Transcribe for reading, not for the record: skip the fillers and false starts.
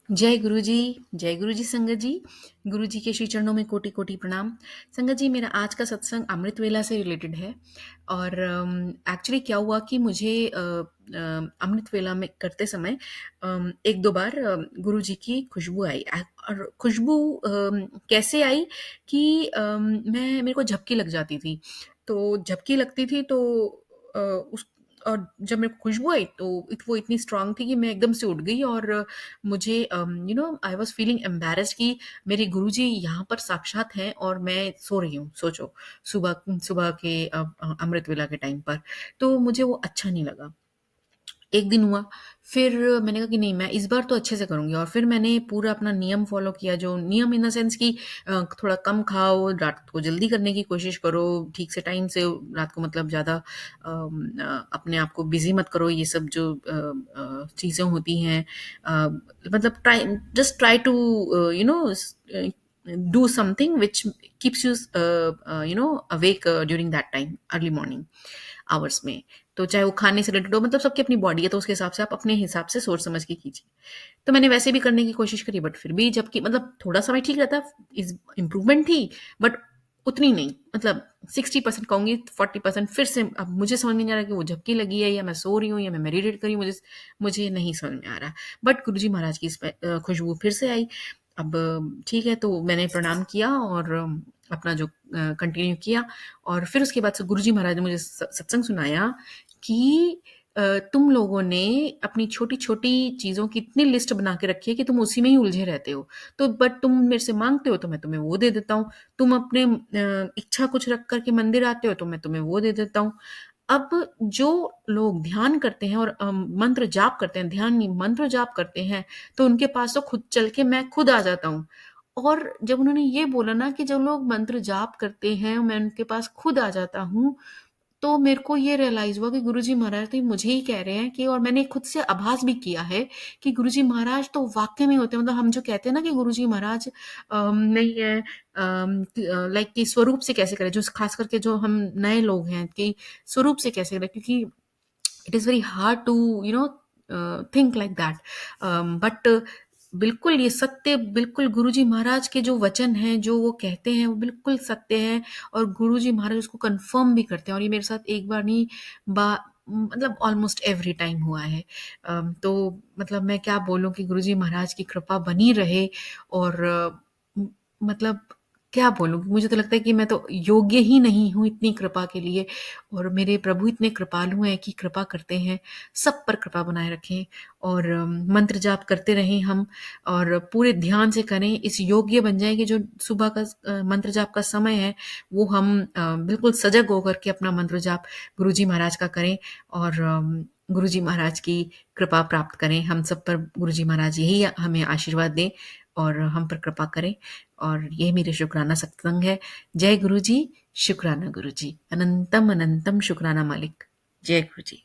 जय गुरु जी संगत जी। गुरु जी के श्री चरणों में कोटि कोटि प्रणाम। संगत जी, मेरा आज का सत्संग अमृत वेला से रिलेटेड है। और एक्चुअली क्या हुआ कि मुझे अमृत वेला में करते समय एक दो बार गुरु जी की खुशबू आई। और खुशबू कैसे आई कि मैं मेरे को झपकी लग जाती थी। तो झपकी लगती थी तो उस और जब मेरे को खुशबू आई तो वो इतनी स्ट्रांग थी कि मैं एकदम से उठ गई। और मुझे आई वाज फीलिंग एम्बैरेस्ड कि मेरे गुरुजी यहाँ पर साक्षात हैं और मैं सो रही हूँ। सोचो, सुबह सुबह के अमृत वेला के टाइम पर। तो मुझे वो अच्छा नहीं लगा। एक दिन हुआ, फिर मैंने कहा कि नहीं, मैं इस बार तो अच्छे से करूँगी। और फिर मैंने पूरा अपना नियम फ़ॉलो किया, जो नियम इन द सेंस कि थोड़ा कम खाओ, रात को जल्दी करने की कोशिश करो, ठीक से टाइम से रात को, मतलब ज़्यादा अपने आप को बिज़ी मत करो, ये सब जो चीज़ें होती हैं। मतलब try to you know do something which keeps you awake during that time, early morning hours में। तो चाहे वो खाने से रिलेटेड हो, मतलब सबकी अपनी बॉडी है, तो उसके हिसाब से आप अपने हिसाब से सोच समझ के कीजिए। तो मैंने वैसे भी करने की कोशिश करी, बट फिर भी जबकि मतलब थोड़ा समय ठीक रहता, इज इम्प्रूवमेंट थी, बट उतनी नहीं। मतलब 60% कहूंगी, 40% फिर से अब मुझे समझ में नहीं आ रहा कि वो झपकी लगी है या मैं सो रही हूँ या मैं मेडिटेट करी हूँ। मुझे मुझे नहीं समझ में आ रहा। बट गुरुजी महाराज की खुशबू फिर से आई। अब ठीक है, तो मैंने प्रणाम किया और अपना जो कंटिन्यू किया। और फिर उसके बाद से गुरुजी महाराज ने मुझे सत्संग सुनाया कि तुम लोगों ने अपनी छोटी-छोटी चीज़ों की इतनी लिस्ट बना के रखी है कि तुम उसी में ही उलझे रहते हो। तो बट तुम मेरे से माँगते हो तो मैं तुम्हें वो दे देता हूँ। तुम अपने इच्छा कुछ रख कर के मंदिर आते हो तो मैं तुम्हें वो दे देता हूँ। अब जो लोग ध्यान करते हैं और मंत्र जाप करते हैं, ध्यान नहीं मंत्र जाप करते हैं, तो उनके पास तो खुद चल के मैं खुद आ जाता हूँ। और जब उन्होंने ये बोला ना कि जो लोग मंत्र जाप करते हैं, मैं उनके पास खुद आ जाता हूँ, तो मेरे को ये रियलाइज़ हुआ कि गुरुजी महाराज तो ये मुझे ही कह रहे हैं। कि और मैंने खुद से आभास भी किया है कि गुरुजी महाराज तो वाक़ई में होते हैं। मतलब हम जो कहते हैं ना कि गुरुजी महाराज नहीं है, लाइक कि स्वरूप से कैसे करें, जो ख़ास करके जो हम नए लोग हैं कि स्वरूप से कैसे करें, क्योंकि it is very hard to think like that. But बिल्कुल ये सत्य, बिल्कुल गुरुजी महाराज के जो वचन हैं, जो वो कहते हैं, वो बिल्कुल सत्य हैं। और गुरुजी महाराज उसको कन्फर्म भी करते हैं। और ये मेरे साथ एक बार नहीं, बा मतलब ऑलमोस्ट एवरी टाइम हुआ है। तो मतलब मैं क्या बोलूँ कि गुरुजी महाराज की कृपा बनी रहे। और मतलब क्या बोलूँ, मुझे तो लगता है कि मैं तो योग्य ही नहीं हूँ इतनी कृपा के लिए। और मेरे प्रभु इतने कृपालु हैं कि कृपा करते हैं, सब पर कृपा बनाए रखें। और मंत्र जाप करते रहें हम, और पूरे ध्यान से करें, इस योग्य बन जाएँ कि जो सुबह का मंत्र जाप का समय है, वो हम बिल्कुल सजग होकर के अपना मंत्र जाप गुरुजी महाराज का करें। और गुरुजी महाराज की कृपा प्राप्त करें। हम सब पर गुरुजी महाराज यही हमें आशीर्वाद दें और हम पर कृपा करें। और ये मेरे शुक्राना सत्संग है। जय गुरु जी, शुक्राना गुरु जी, अनंतम अनंतम शुक्राना मालिक। जय गुरु जी।